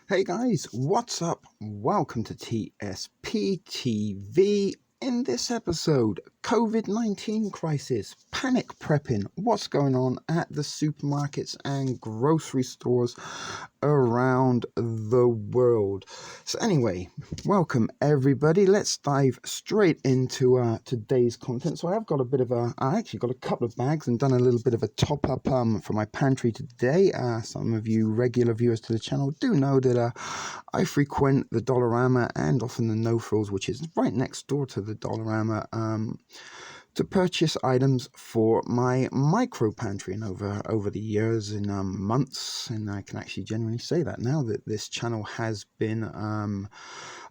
Hey guys, what's up? Welcome to TSP TV. In this episode, COVID-19 crisis, panic prepping, what's going on at the supermarkets and grocery stores around the world. So anyway, welcome everybody. Let's dive straight into today's content. So I actually got a couple of bags and done a little bit of a top up for my pantry today. Some of you regular viewers to the channel do know that I frequent the Dollarama and often the No Frills, which is right next door to the Dollarama, to purchase items for my micro pantry. And over the years and months, and I can actually genuinely say that now that this channel has been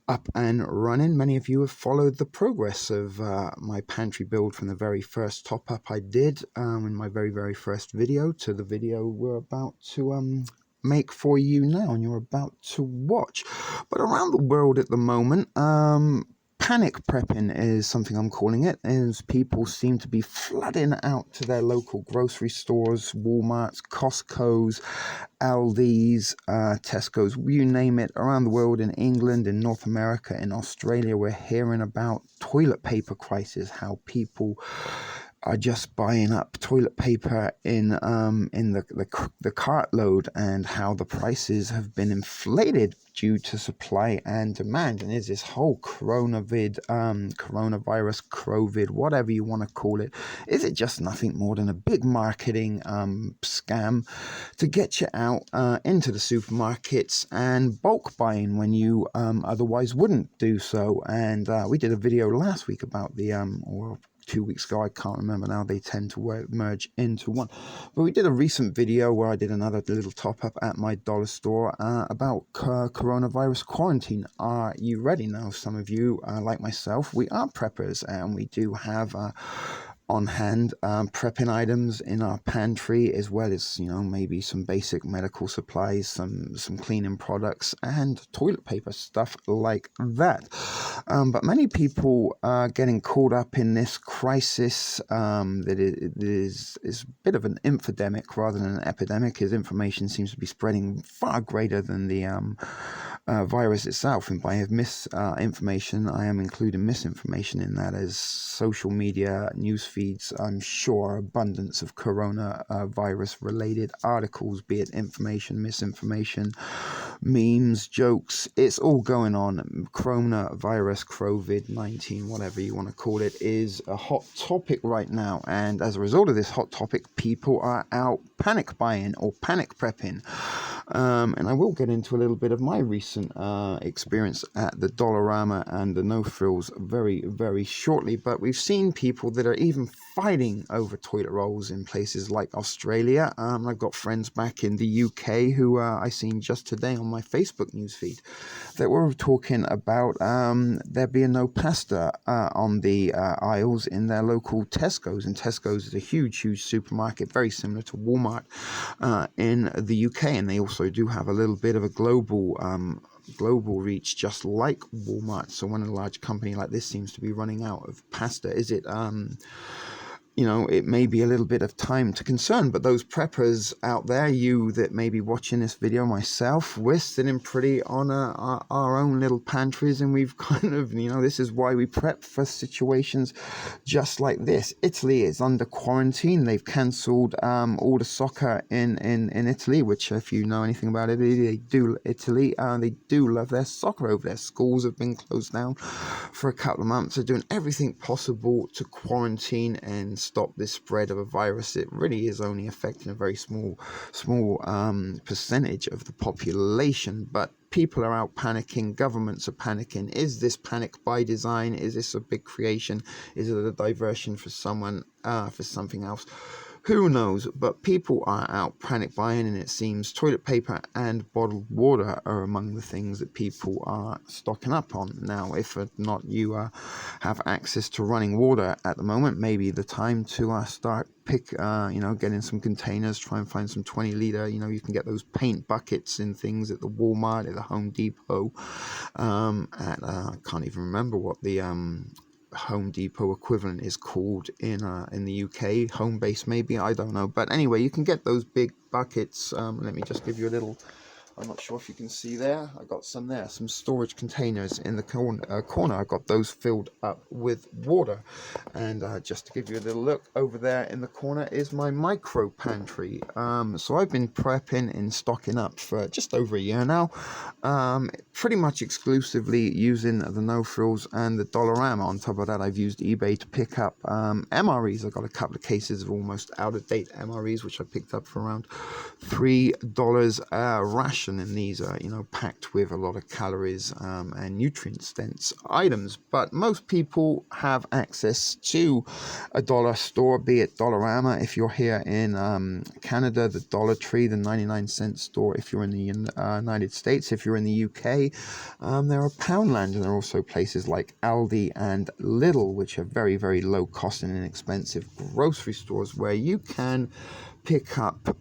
up and running, many of you have followed the progress of my pantry build from the very first top up I did in my very first video to the video we're about to make for you now and you're about to watch. But around the world at the moment, panic prepping is something I'm calling it, as people seem to be flooding out to their local grocery stores, Walmarts, Costco's, Aldi's, Tesco's, you name it. Around the world, in England, in North America, in Australia, we're hearing about toilet paper crisis, how people are just buying up toilet paper in the cartload, and how the prices have been inflated due to supply and demand. And is this whole coronavirus, COVID, whatever you want to call it, is it just nothing more than a big marketing scam to get you out into the supermarkets and bulk buying when you otherwise wouldn't do so? And we did a video last week about the or 2 weeks ago, I can't remember now, they tend to merge into one. But we did a recent video where I did another little top up at my dollar store about coronavirus quarantine. Are you ready now? Some of you, like myself, we are preppers, and we do have on hand prepping items in our pantry, as well as maybe some basic medical supplies, some cleaning products, and toilet paper, stuff like that. But many people are getting caught up in this crisis that it is a bit of an infodemic rather than an epidemic, as information seems to be spreading far greater than the virus itself. And by misinformation, I am including misinformation in that, as social media news feeds, I'm sure, abundance of coronavirus related articles, be it information, misinformation, memes, jokes, it's all going on. Coronavirus, COVID-19, whatever you want to call it, is a hot topic right now. And as a result of this hot topic, people are out panic buying or panic prepping. And I will get into a little bit of my recent experience at the Dollarama and the No Frills very shortly. But we've seen people that are even fighting over toilet rolls in places like Australia. I've got friends back in the UK who I seen just today on my Facebook newsfeed that were talking about there being no pasta on the aisles in their local Tesco's. And Tesco's is a huge supermarket, very similar to Walmart in the UK, and they also do have a little bit of a global reach, just like Walmart. So when a large company like this seems to be running out of pasta, is it it may be a little bit of time to concern. But those preppers out there, you that may be watching this video, myself, we're sitting pretty on our own little pantries, and we've kind of, this is why we prep for situations just like this. Italy is under quarantine. They've cancelled all the soccer in Italy, which, if you know anything about it, they do love their soccer over there. Schools have been closed down for a couple of months. They're doing everything possible to quarantine and stop this spread of a virus. It really is only affecting a very small percentage of the population, but people are out panicking, governments are panicking. Is this panic by design? Is this a big creation? Is it a diversion for someone, for something else? Who knows? But people are out panic buying, and it seems toilet paper and bottled water are among the things that people are stocking up on. Now, if not you have access to running water at the moment, maybe the time to start getting some containers, try and find some 20-liter, you can get those paint buckets and things at the Walmart, at the Home Depot, I can't even remember what the Home Depot equivalent is called in the UK. Homebase, maybe, I don't know. But anyway, you can get those big buckets. Let me just give you a little I'm not sure if you can see there. I got some there, some storage containers in the corner. I got those filled up with water. And just to give you a little look, over there in the corner is my micro pantry. So I've been prepping and stocking up for just over a year now. Pretty much exclusively using the No Frills and the Dollarama. On top of that, I've used eBay to pick up MREs. I got a couple of cases of almost out-of-date MREs, which I picked up for around $3 a ration, and these are, you know, packed with a lot of calories and nutrient dense items. But most people have access to a dollar store, be it Dollarama if you're here in Canada, the Dollar Tree, the 99-cent store if you're in the United States. If you're in the UK, there are Poundland, and there are also places like Aldi and Lidl, which are very, very low cost and inexpensive grocery stores where you can pick up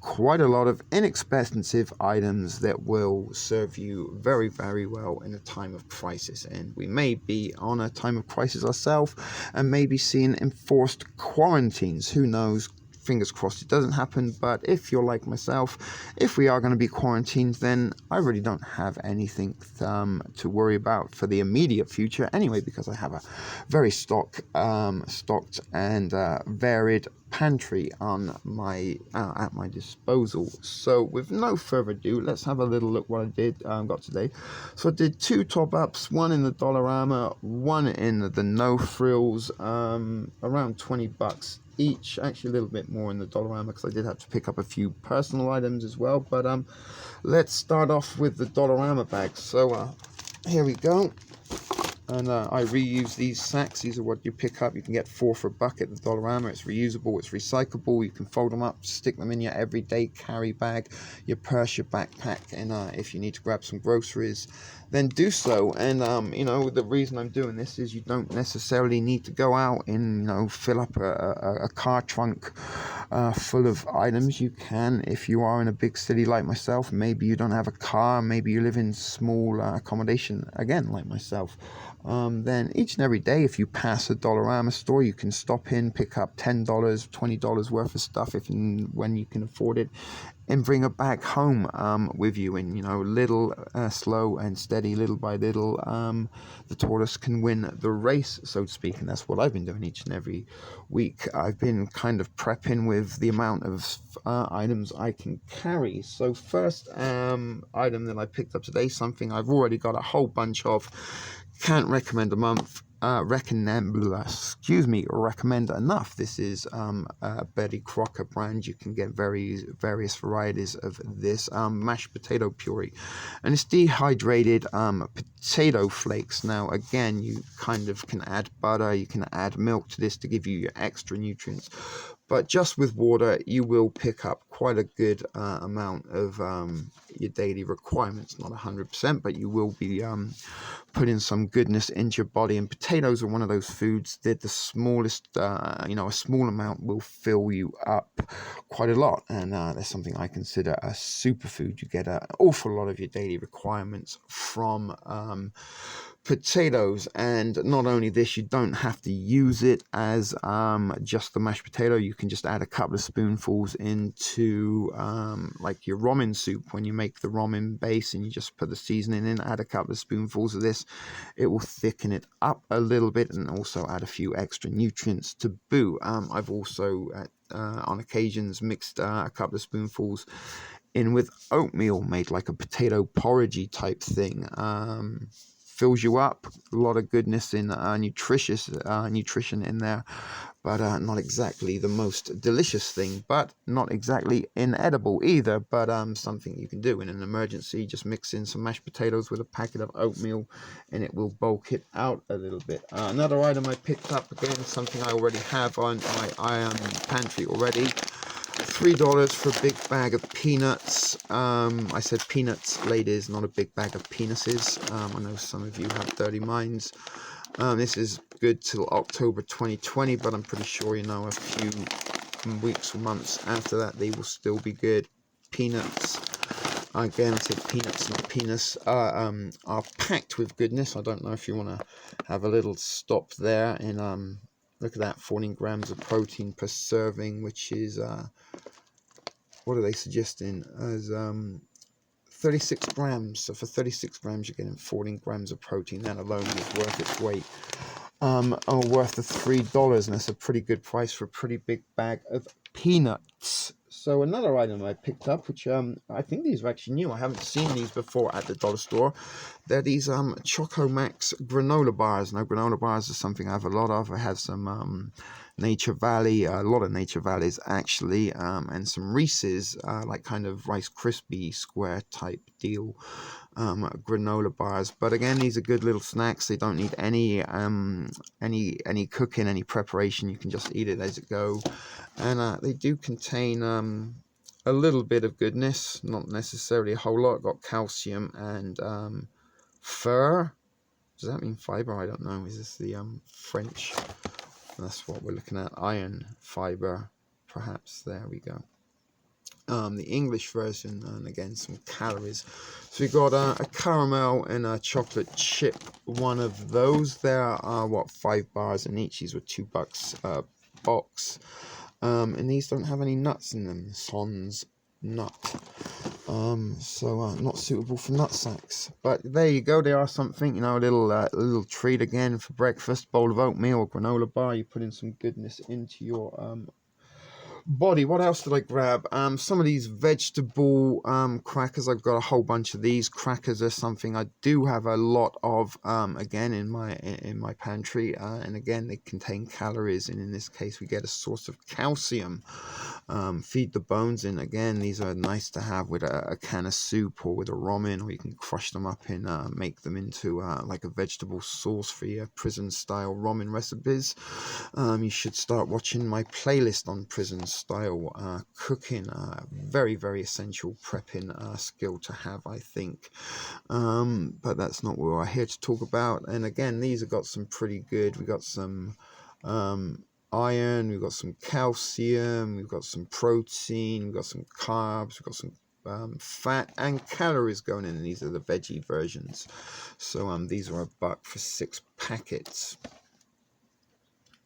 quite a lot of inexpensive items that will serve you very, very well in a time of crisis. And we may be on a time of crisis ourselves and maybe seeing enforced quarantines. Who knows? Fingers crossed it doesn't happen, but if you're like myself, if we are going to be quarantined, then I really don't have anything to worry about for the immediate future anyway, because I have a very stocked and varied pantry on my at my disposal. So with no further ado, let's have a little look what I did got today. So I did 2 top ups, one in the Dollarama, one in the No Frills, around $20 each, actually a little bit more in the Dollarama because I did have to pick up a few personal items as well. But let's start off with the Dollarama bag. So here we go. And I reuse these sacks. These are what you pick up. You can get 4 for $1 at the Dollarama. It's reusable, it's recyclable. You can fold them up, stick them in your everyday carry bag, your purse, your backpack, and if you need to grab some groceries, then do so. And you know, the reason I'm doing this is you don't necessarily need to go out and, you know, fill up a car trunk full of items. You can, if you are in a big city like myself. Maybe you don't have a car, maybe you live in small accommodation, again like myself. Then each and every day, if you pass a Dollarama store, you can stop in, pick up $10, $20 worth of stuff when you can afford it, and bring it back home with you. And, you know, little slow and steady, little by little, the tortoise can win the race, so to speak. And that's what I've been doing each and every week. I've been kind of prepping with the amount of items I can carry. So first item that I picked up today, something I've already got a whole bunch of, can't recommend recommend enough. This is a Betty Crocker brand. You can get various varieties of this mashed potato puree, and it's dehydrated potato flakes. Now again, you kind of can add butter, you can add milk to this to give you your extra nutrients, but just with water you will pick up quite a good amount of your daily requirements. Not 100%, but you will be putting some goodness into your body. And potatoes are one of those foods that the smallest, you know, a small amount will fill you up quite a lot. And that's something I consider a superfood. You get an awful lot of your daily requirements from potatoes. And not only this, you don't have to use it as just the mashed potato. You can just add a couple of spoonfuls into like your ramen soup. When you make the ramen base and you just put the seasoning in, add a couple of spoonfuls of this, it will thicken it up a little bit and also add a few extra nutrients to boot. I've also on occasions mixed a couple of spoonfuls in with oatmeal, made like a potato porridgey type thing. Fills you up, a lot of goodness in nutrition in there, but not exactly the most delicious thing, but not exactly inedible either, but something you can do in an emergency. Just mix in some mashed potatoes with a packet of oatmeal and it will bulk it out a little bit. Another item I picked up, again something I already have on my pantry already, $3 for a big bag of peanuts. I said peanuts, ladies, not a big bag of penises. I know some of you have dirty minds. This is good till October 2020, but I'm pretty sure, you know, a few weeks or months after that they will still be good. Peanuts, again I said peanuts, not penis, are packed with goodness. I don't know if you want to have a little stop there and look at that, 14 grams of protein per serving, which is what are they suggesting as 36 grams. So for 36 grams, you're getting 14 grams of protein. That alone is worth its weight. Or worth the $3, and that's a pretty good price for a pretty big bag of peanuts. So another item I picked up, which I think these are actually new. I haven't seen these before at the dollar store. They're these Choco Max granola bars. Now granola bars is something I have a lot of. I have some Nature Valley, a lot of Nature Valleys actually, and some Reese's, like kind of Rice Krispie square type deal. Granola bars, but again, these are good little snacks. They don't need any cooking, any preparation. You can just eat it as it go, and they do contain a little bit of goodness, not necessarily a whole lot. Got calcium and fur. Does that mean fiber? I don't know. Is this the French? That's what we're looking at. Iron, fiber, perhaps. There we go. The English version, and again some calories. So we've got a caramel and a chocolate chip. One of those. There are what, 5 bars in each. These were $2 box. And these don't have any nuts in them. Sans nut. So not suitable for nut sacks. But there you go. They are something, you know, a little treat again for breakfast. Bowl of oatmeal or granola bar. You put in some goodness into your body. What else did I grab? Some of these vegetable crackers. I've got a whole bunch of these. Crackers are something I do have a lot of again in my pantry, and again they contain calories, and in this case we get a source of calcium. Feed the bones in. Again, these are nice to have with a can of soup or with a ramen, or you can crush them up and make them into like a vegetable sauce for your prison style ramen recipes. You should start watching my playlist on prison style cooking. Very, very essential prepping skill to have, I think. But that's not what we're here to talk about. And again, these have got some pretty good. We got some iron, we've got some calcium, we've got some protein, we've got some carbs, we've got some fat and calories going in, and these are the veggie versions. So these are $1 for 6 packets.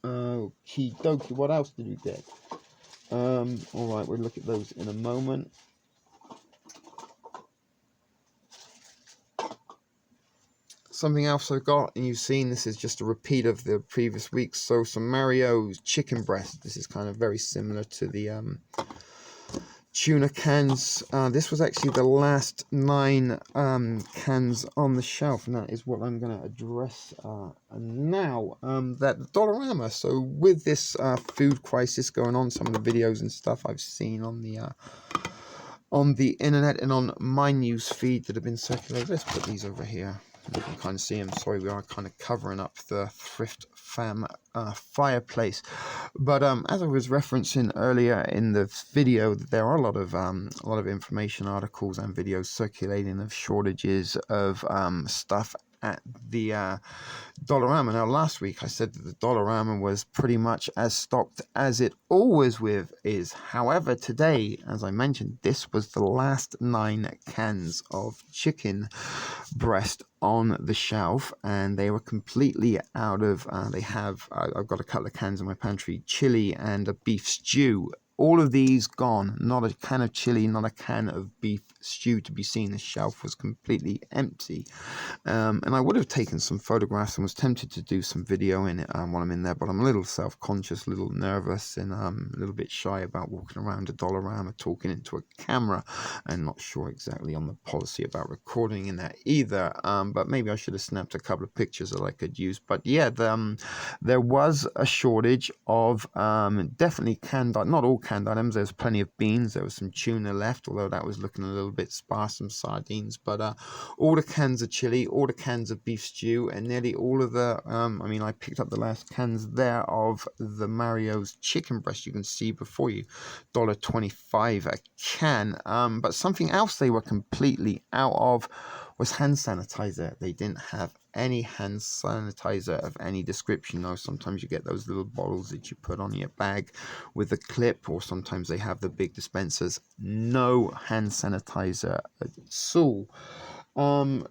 Okie dokie, what else did we get? Alright, we'll look at those in a moment. Something else I got, and you've seen, this is just a repeat of the previous week. So some Mario's chicken breast. This is kind of very similar to the tuna cans. This was actually the last 9 cans on the shelf, and that is what I'm going to address now. That Dollarama. So with this food crisis going on, some of the videos and stuff I've seen on the internet and on my news feed that have been circulated. Let's put these over here. You can kind of see them. Sorry, we are kind of covering up the Thrift Fam fireplace. But as I was referencing earlier in the video, there are a lot of information articles and videos circulating of shortages of stuff at the Dollarama. Now, last week I said that the Dollarama was pretty much as stocked as it always is. However, today, as I mentioned, this was the last 9 cans of chicken breast on the shelf, and they were completely out of. I've got a couple of cans in my pantry, chili and a beef stew. All of these gone. Not a can of chili, not a can of beef stew to be seen. The shelf was completely empty. And I would have taken some photographs and was tempted to do some video in it while I'm in there, but I'm a little self-conscious, a little nervous, and a little bit shy about walking around a Dollarama talking into a camera, and not sure exactly on the policy about recording in that either. But maybe I should have snapped a couple of pictures that I could use. But yeah, there was a shortage of definitely canned, not all canned items. There was plenty of beans. There was some tuna left, although that was looking a little bit sparse. Some sardines, but all the cans of chili, all the cans of beef stew, and nearly all of the I picked up the last cans there of the Mario's chicken breast. You can see before you, $1.25 a can. But something else they were completely out of was hand sanitizer. They didn't have any hand sanitizer of any description. Now, sometimes you get those little bottles that you put on your bag with a clip, or sometimes they have the big dispensers. No hand sanitizer at all.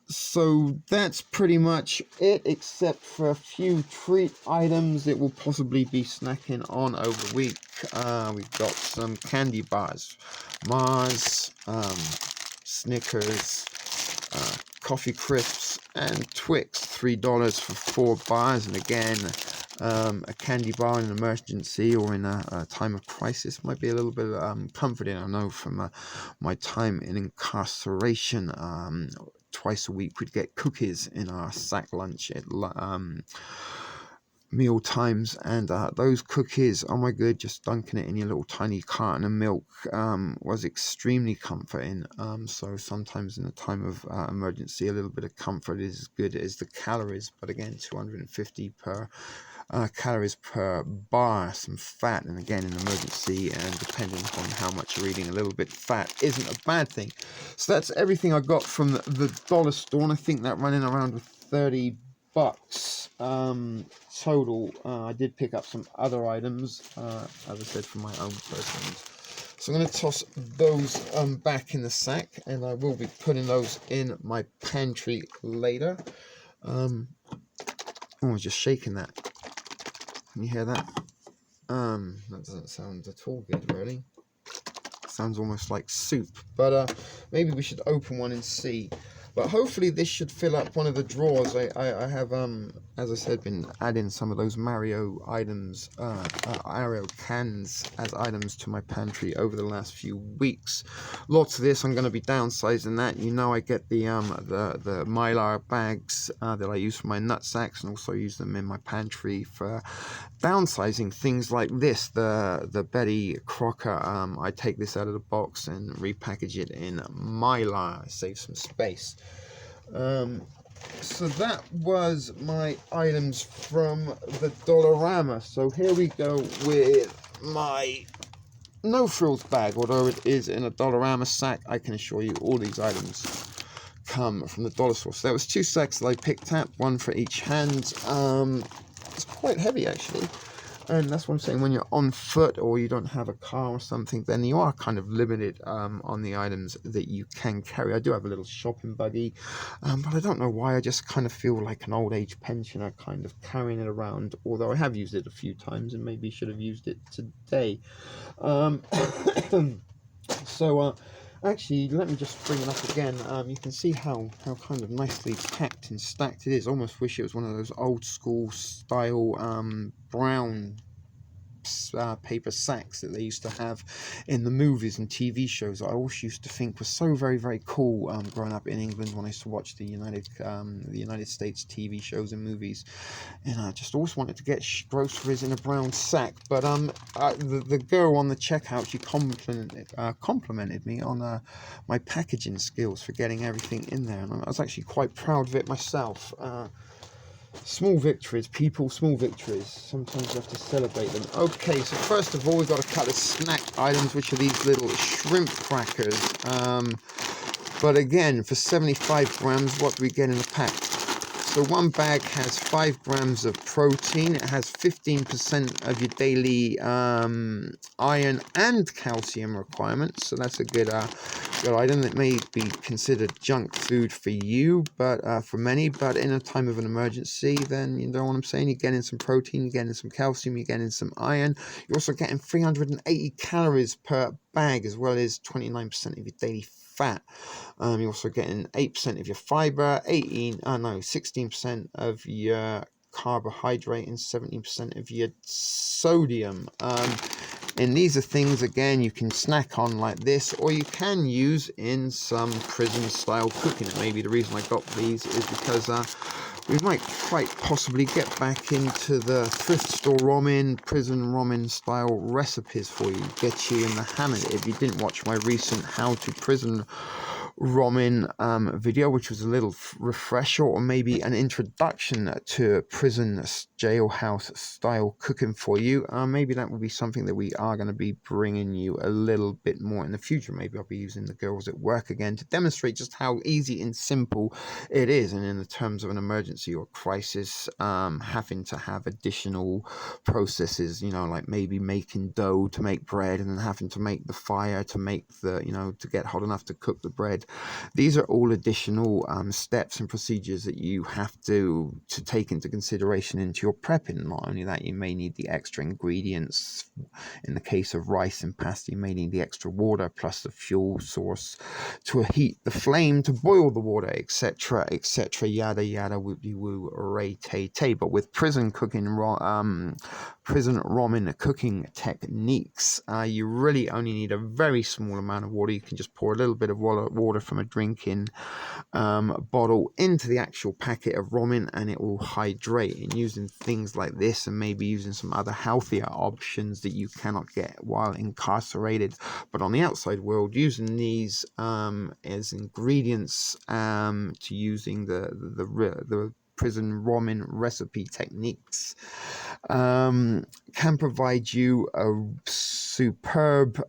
So that's pretty much it, except for a few treat items that will possibly be snacking on over the week. We've got some candy bars, Mars, Snickers, coffee crisps, and Twix, $3 for 4 bars. And again, a candy bar in an emergency or in a time of crisis might be a little bit comforting. I know from my time in incarceration, twice a week we'd get cookies in our sack lunch at meal times, and those cookies, oh my god, just dunking it in your little tiny carton of milk was extremely comforting. So sometimes in a time of emergency, a little bit of comfort is as good as the calories. But again, 250 calories per bar, some fat, and again, in emergency, and depending on how much you're eating, a little bit fat isn't a bad thing. So that's everything I got from the dollar store, and I think that running around with $30 total. I did pick up some other items, as I said, from my own persons. So I'm going to toss those back in the sack, and I will be putting those in my pantry later. Oh, I was just shaking that. Can you hear that? That doesn't sound at all good, really. Sounds almost like soup, but maybe we should open one and see. But hopefully this should fill up one of the drawers. I have, as I said, been adding some of those Mario items, Mario cans as items to my pantry over the last few weeks. Lots of this. I'm going to be downsizing that. You know, I get the Mylar bags that I use for my nut sacks, and also use them in my pantry for downsizing things like this. The Betty Crocker. I take this out of the box and repackage it in Mylar. Save some space. So that was my items from the Dollarama. So here we go with my no frills bag. Although it is in a Dollarama sack, I can assure you all these items come from the dollar store. So there was 2 sacks that I picked up, one for each hand. It's quite heavy actually. And that's what I'm saying, when you're on foot or you don't have a car or something, then you are kind of limited on the items that you can carry. I do have a little shopping buggy, but I don't know why. I just kind of feel like an old age pensioner kind of carrying it around, although I have used it a few times and maybe should have used it today. So actually, let me just bring it up again. You can see how kind of nicely packed and stacked it is. Almost wish it was one of those old school style brown paper sacks that they used to have in the movies and TV shows. I always used to think was so very, very cool growing up in England when I used to watch the United States TV shows and movies, and I just always wanted to get groceries in a brown sack. But the girl on the checkout, she complimented me on my packaging skills for getting everything in there, and I was actually quite proud of it myself. Small victories, people, small victories. Sometimes you have to celebrate them. Okay, so first of all, we've got a couple of snack items, which are these little shrimp crackers. But again, for 75 grams, what do we get in a pack? So one bag has 5 grams of protein. It has 15% of your daily iron and calcium requirements. So that's a good item that may be considered junk food for you, but for many. But in a time of an emergency, then you know what I'm saying. You're getting some protein, you're getting some calcium, you're getting some iron. You're also getting 380 calories per bag, as well as 29% of your daily fat. You're also getting 8% of your fiber, 16% of your carbohydrate, and 17% of your sodium. And these are things, again, you can snack on like this, or you can use in some prison style cooking. And maybe the reason I got these is because we might quite possibly get back into the thrift store ramen, prison ramen style recipes for you, get you in the hammer. If you didn't watch my recent how to prison ramen video, which was a little refresher, or maybe an introduction to prison jailhouse style cooking for you, maybe that will be something that we are going to be bringing you a little bit more in the future. Maybe I'll be using the girls at work again to demonstrate just how easy and simple it is, and in the terms of an emergency or crisis, having to have additional processes, like maybe making dough to make bread, and then having to make the fire to make to get hot enough to cook the bread. said, these are all additional steps and procedures that you have to take into consideration into your prepping. Not only that, you may need the extra ingredients. In the case of rice and pasta, you may need the extra water plus the fuel source to heat the flame, to boil the water, etc., etc., yada yada, whoopty woo, ray tay tay. But with prison ramen cooking techniques, you really only need a very small amount of water. You can just pour a little bit of water from a drinking bottle into the actual packet of ramen, and it will hydrate. And using things like this, and maybe using some other healthier options that you cannot get while incarcerated, but on the outside world, using these as ingredients to using the prison ramen recipe techniques can provide you a superb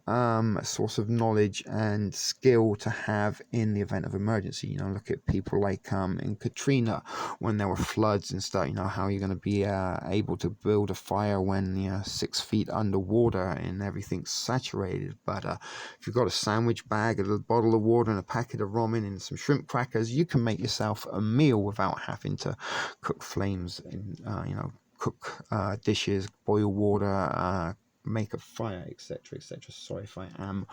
source of knowledge and skill to have in the event of emergency. You know, look at people like in Katrina, when there were floods and stuff. You know, how you're going to be able to build a fire when you're 6 feet underwater and everything's saturated. But if you've got a sandwich bag, a little bottle of water, and a packet of ramen and some shrimp crackers, you can make yourself a meal without having to cook flames and cook dishes, boil water, make a fire, etc., etc. Sorry if I am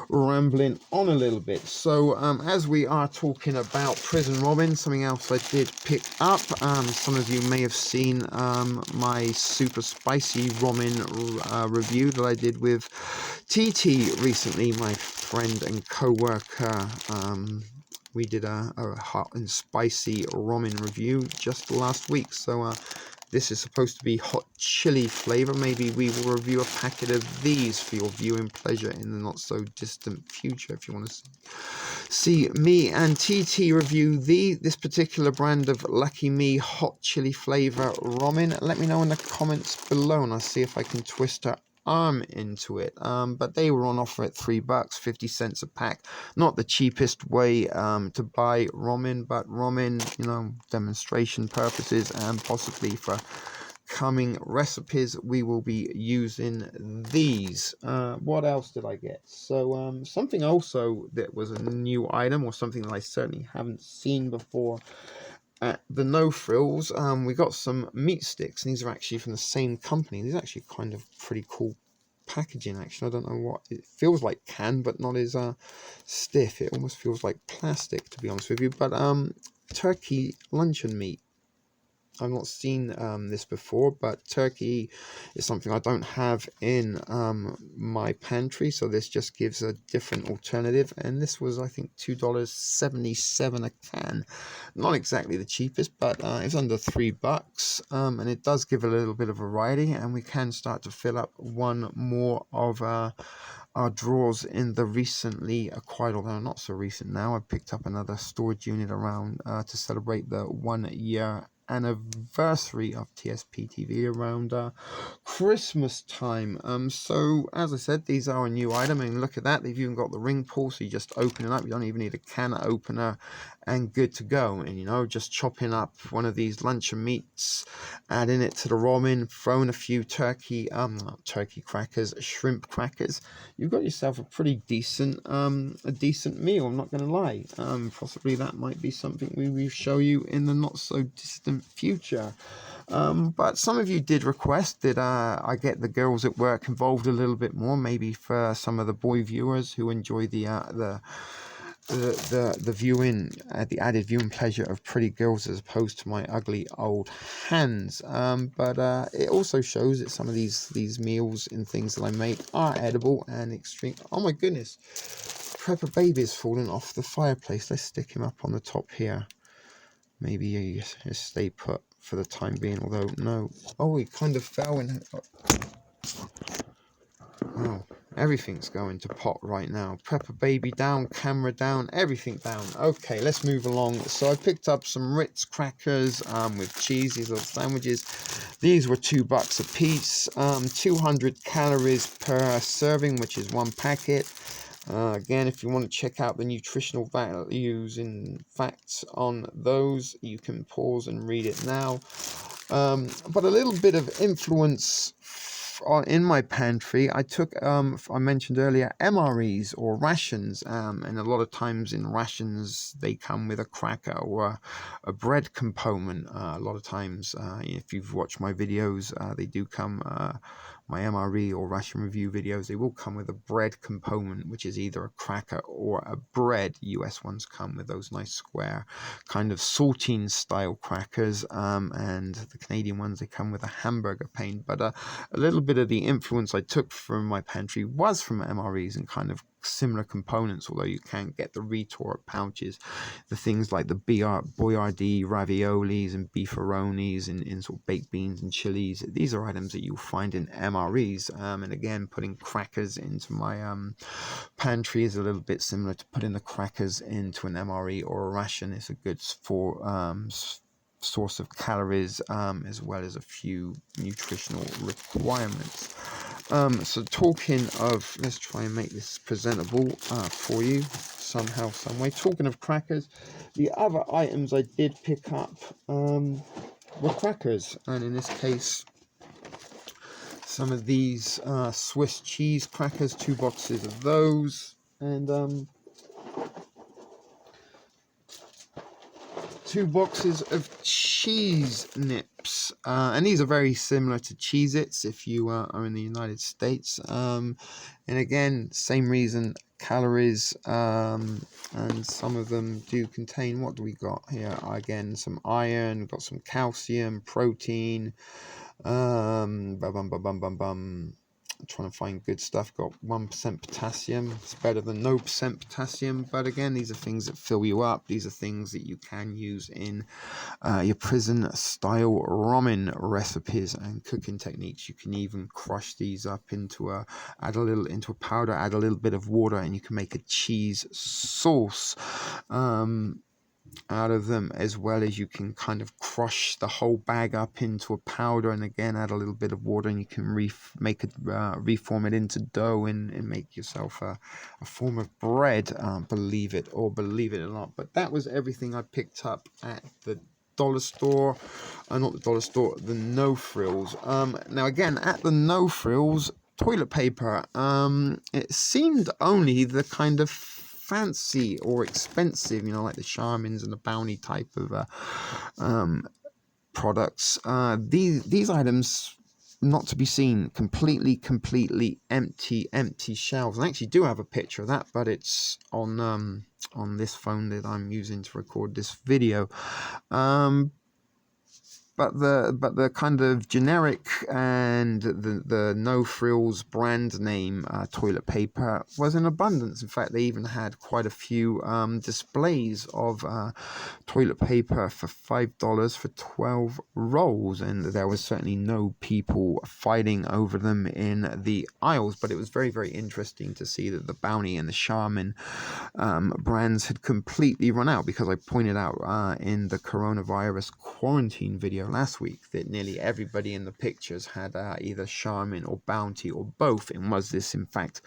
rambling on a little bit. So as we are talking about prison ramen, something else I did pick up, some of you may have seen my super spicy ramen review that I did with TT recently, my friend and co-worker. We did a hot and spicy ramen review just last week. So this is supposed to be hot chili flavor. Maybe we will review a packet of these for your viewing pleasure in the not so distant future. If you want to see me and TT review this particular brand of Lucky Me hot chili flavor ramen, let me know in the comments below, and I'll see if I can twist her arm into it. But they were on offer at $3, 50 cents a pack. Not the cheapest way to buy ramen, but ramen, you know, demonstration purposes and possibly for coming recipes, we will be using these. What else did I get? So something also that was a new item, or something that I certainly haven't seen before at the No Frills, we got some meat sticks, and these are actually from the same company. These are actually kind of pretty cool packaging, actually. I don't know what it feels like, can, but not as stiff. It almost feels like plastic, to be honest with you. But turkey luncheon meat. I've not seen this before, but turkey is something I don't have in my pantry, so this just gives a different alternative. And this was, I think, $2.77 a can. Not exactly the cheapest, but it's under $3, and it does give a little bit of variety, and we can start to fill up one more of our drawers in the recently acquired, although not so recent now. I picked up another storage unit around to celebrate the 1 year anniversary of TSP TV around Christmas time. So as I said, these are a new item, and look at that, they've even got the ring pull, so you just open it up. You don't even need a can opener, and good to go. And you know, just chopping up one of these luncheon meats, adding it to the ramen, throwing a few turkey crackers, shrimp crackers, you've got yourself a pretty decent meal. I'm not going to lie. Possibly that might be something we will show you in the not so distant future. But some of you did request that I get the girls at work involved a little bit more, maybe for some of the boy viewers who enjoy the viewing, the added viewing pleasure of pretty girls as opposed to my ugly old hands. But it also shows that some of these meals and things that I make are edible and extreme. Oh my goodness, Prepper Baby is falling off the fireplace. Let's stick him up on the top here. Maybe he stay put for the time being, although no. Oh, he kind of fell in. Oh, everything's going to pot right now. Prepper Baby down, camera down, everything down. Okay, let's move along. So I picked up some Ritz crackers with cheese, these little sandwiches. These were $2 a piece. 200 calories per serving, which is one packet. Again, if you want to check out the nutritional values and facts on those, you can pause and read it now. But a little bit of influence in my pantry, I took, I mentioned earlier, MREs or rations, and a lot of times in rations they come with a cracker or a bread component. A lot of times, if you've watched my videos, they do come. My MRE or ration review videos, they will come with a bread component, which is either a cracker or a bread. US ones come with those nice square kind of saltine style crackers, and the Canadian ones, they come with a hamburger paint. But a little bit of the influence I took from my pantry was from MREs and kind of similar components, although you can't get the retort pouches, the things like the Boyardee raviolis and beefaronis in sort of baked beans and chilies. These are items that you'll find in MREs, and again, putting crackers into my pantry is a little bit similar to putting the crackers into an MRE or a ration. It's a good source of calories, as well as a few nutritional requirements. So talking of, let's try and make this presentable for you somehow, some way. Talking of crackers, the other items I did pick up were crackers, and in this case, some of these Swiss cheese crackers, 2 boxes of those, and 2 boxes of cheese nips, and these are very similar to Cheez-Its if you are in the United States, and again, same reason, calories, and some of them do contain, what do we got here, again, some iron, we've got some calcium, protein, trying to find good stuff. Got 1% potassium. It's better than no percent potassium, but again, these are things that fill you up. These are things that you can use in your prison style ramen recipes and cooking techniques. You can even crush these up into a powder, add a little bit of water, and you can make a cheese sauce out of them, as well as you can kind of crush the whole bag up into a powder, and again add a little bit of water, and you can reform it into dough and make yourself a form of bread, believe it or not. But that was everything I picked up at the dollar store, not the dollar store, the No Frills. Now again, at the No Frills, toilet paper, it seemed only the kind of fancy or expensive, like the Charmins and the Bounty type of products. These items not to be seen, completely empty shelves. I actually do have a picture of that, but it's on this phone that I'm using to record this video. But the kind of generic and the No Frills brand name toilet paper was in abundance. In fact, they even had quite a few displays of toilet paper for $5 for 12 rolls, and there was certainly no people fighting over them in the aisles. But it was very, very interesting to see that the Bounty and the Charmin brands had completely run out, because I pointed out in the coronavirus quarantine video last week that nearly everybody in the pictures had either Charmin or Bounty or both. And was this in fact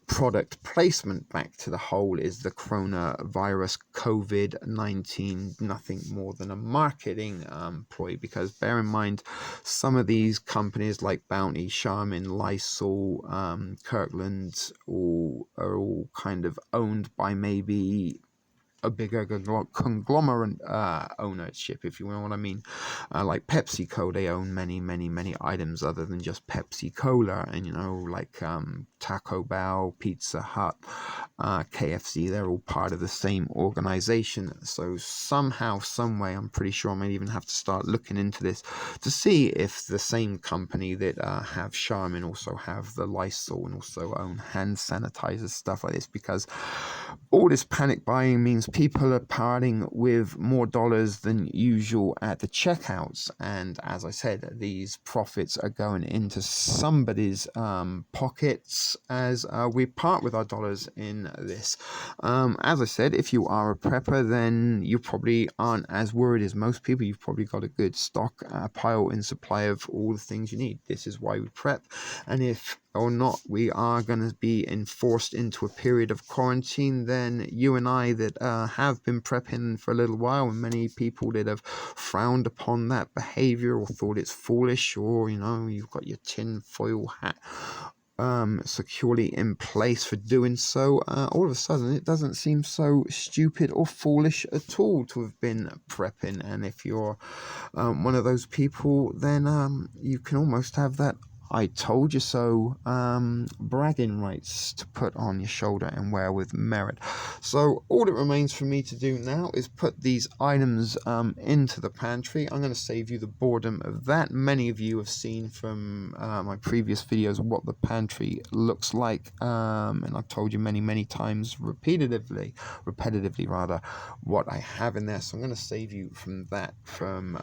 product placement? Back to the whole, is the coronavirus COVID-19 nothing more than a marketing ploy? Because bear in mind, some of these companies like Bounty, Charmin, Lysol, Kirkland, are all kind of owned by maybe a bigger conglomerate ownership, if you know what I mean. Like PepsiCo, they own many items other than just Pepsi Cola, and like Taco Bell, Pizza Hut, KFC, they're all part of the same organization. So somehow, some way, I'm pretty sure I might even have to start looking into this to see if the same company that have Charmin also have the Lysol and also own hand sanitizers, stuff like this, because all this panic buying means people are parting with more dollars than usual at the checkouts. And as I said, these profits are going into somebody's pockets. us as we part with our dollars in this. As I said, if you are a prepper, then you probably aren't as worried as most people. You've probably got a good stock pile in supply of all the things you need. This is why we prep. And if or not we are going to be enforced into a period of quarantine, then you and I that have been prepping for a little while, and many people that have frowned upon that behavior or thought it's foolish, or you've got your tin foil hat securely in place for doing so, all of a sudden it doesn't seem so stupid or foolish at all to have been prepping. And if you're one of those people, then you can almost have that "I told you so" bragging rights to put on your shoulder and wear with merit. So all that remains for me to do now is put these items into the pantry. I'm going to save you the boredom of that. Many of you have seen from my previous videos what the pantry looks like, and I've told you many times repetitively what I have in there. So I'm going to save you from that from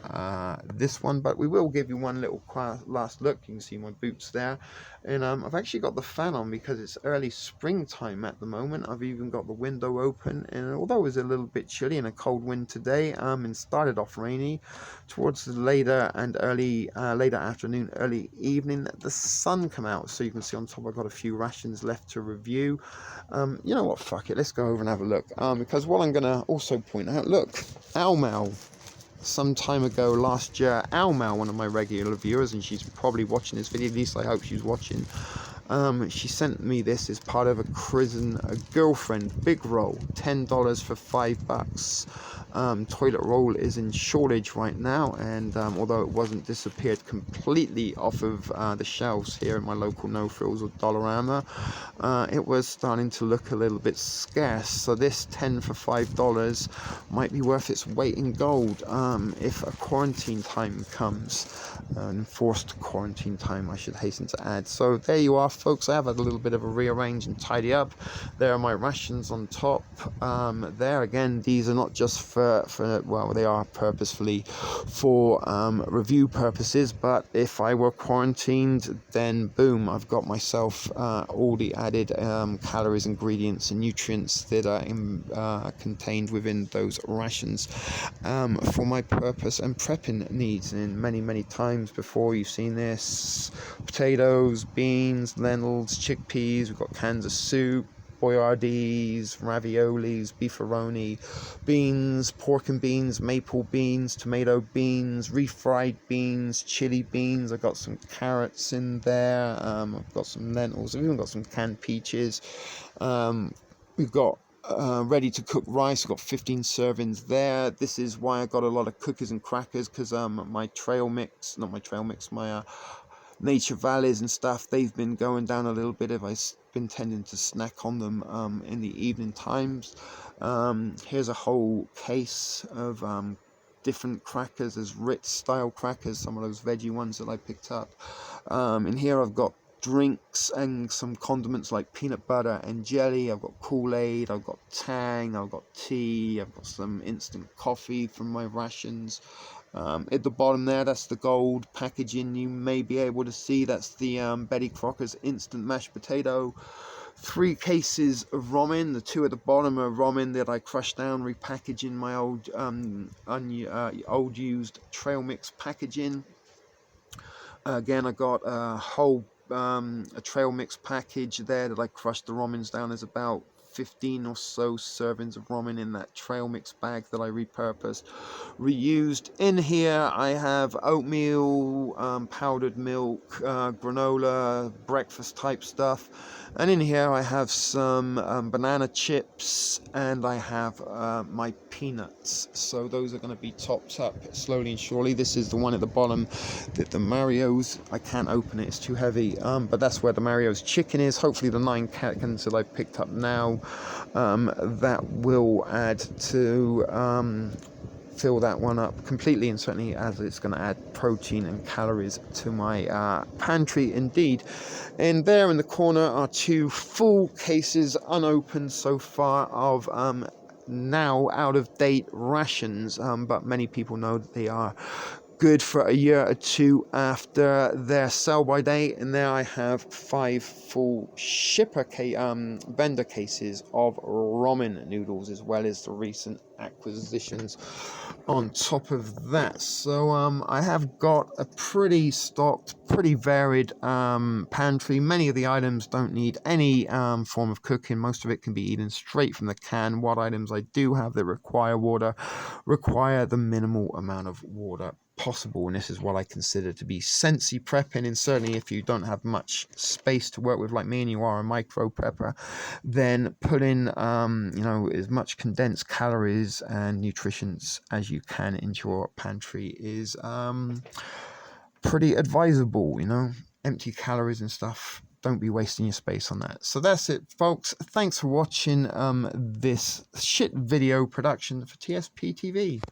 this one, but we will give you one little last look. You can see my boots there, and I've actually got the fan on because it's early springtime at the moment. I've even got the window open, and although it was a little bit chilly and a cold wind today, and started off rainy, towards the later afternoon, early evening, the sun come out. So you can see on top I've got a few rations left to review. You know what, fuck it, let's go over and have a look, because what I'm gonna also point out, look, Almal. Some time ago last year, Almal, one of my regular viewers, and she's probably watching this video, at least I hope she's watching, she sent me this as part of a girlfriend big roll, $10 for $5. Toilet roll is in shortage right now, and although it wasn't disappeared completely off of the shelves here at my local No Frills or Dollarama, it was starting to look a little bit scarce. So this 10 for $5 might be worth its weight in gold if a quarantine time comes, enforced quarantine time I should hasten to add. So there you are, folks. I have had a little bit of a rearrange and tidy up. There are my rations on top. There again, these are not just for well, they are purposefully for review purposes, but if I were quarantined, then boom, I've got myself all the added calories, ingredients and nutrients that are contained within those rations for my purpose and prepping needs. And many times before you've seen this: potatoes, beans, lentils, chickpeas, we've got cans of soup, boyardees, raviolis, beefaroni, beans, pork and beans, maple beans, tomato beans, refried beans, chili beans. I've got some carrots in there. I've got some lentils. I've even got some canned peaches. We've got ready to cook rice. I've got 15 servings there. This is why I got a lot of cookies and crackers, because my Nature Valleys and stuff, they've been going down a little bit. If I've been tending to snack on them in the evening times. Here's a whole case of different crackers. There's Ritz style crackers, some of those veggie ones that I picked up. In here I've got drinks and some condiments like peanut butter and jelly. I've got Kool-Aid, I've got Tang, I've got tea, I've got some instant coffee from my rations. At the bottom there, that's the gold packaging you may be able to see. That's the Betty Crocker's instant mashed potato. 3 cases of ramen. The 2 at the bottom are ramen that I crushed down, repackaging my old used trail mix packaging. Again, I got a whole a trail mix package there that I crushed the ramens down. There's about 15 or so servings of ramen in that trail mix bag that I repurposed, reused. In here I have oatmeal, powdered milk, granola, breakfast type stuff. And in here I have some banana chips, and I have my peanuts. So those are going to be topped up slowly and surely. This is the one at the bottom, that the Mario's, I can't open it, it's too heavy, but that's where the Mario's chicken is. Hopefully the 9 cans that I picked up now, that will add to fill that one up completely, and certainly as it's going to add protein and calories to my pantry indeed. And there in the corner are 2 full cases, unopened so far, of now out of date rations, but many people know that they are good for a year or two after their sell-by date. And there I have 5 full vendor cases of ramen noodles, as well as the recent acquisitions on top of that. So I have got a pretty stocked, pretty varied pantry. Many of the items don't need any form of cooking. Most of it can be eaten straight from the can. What items I do have that require water require the minimal amount of water possible, and this is what I consider to be sensey prepping. And certainly if you don't have much space to work with like me and you are a micro prepper, then put in as much condensed calories and nutritions as you can into your pantry is pretty advisable. Empty calories and stuff, don't be wasting your space on that. So that's it, folks. Thanks for watching this shit video production for TSP TV.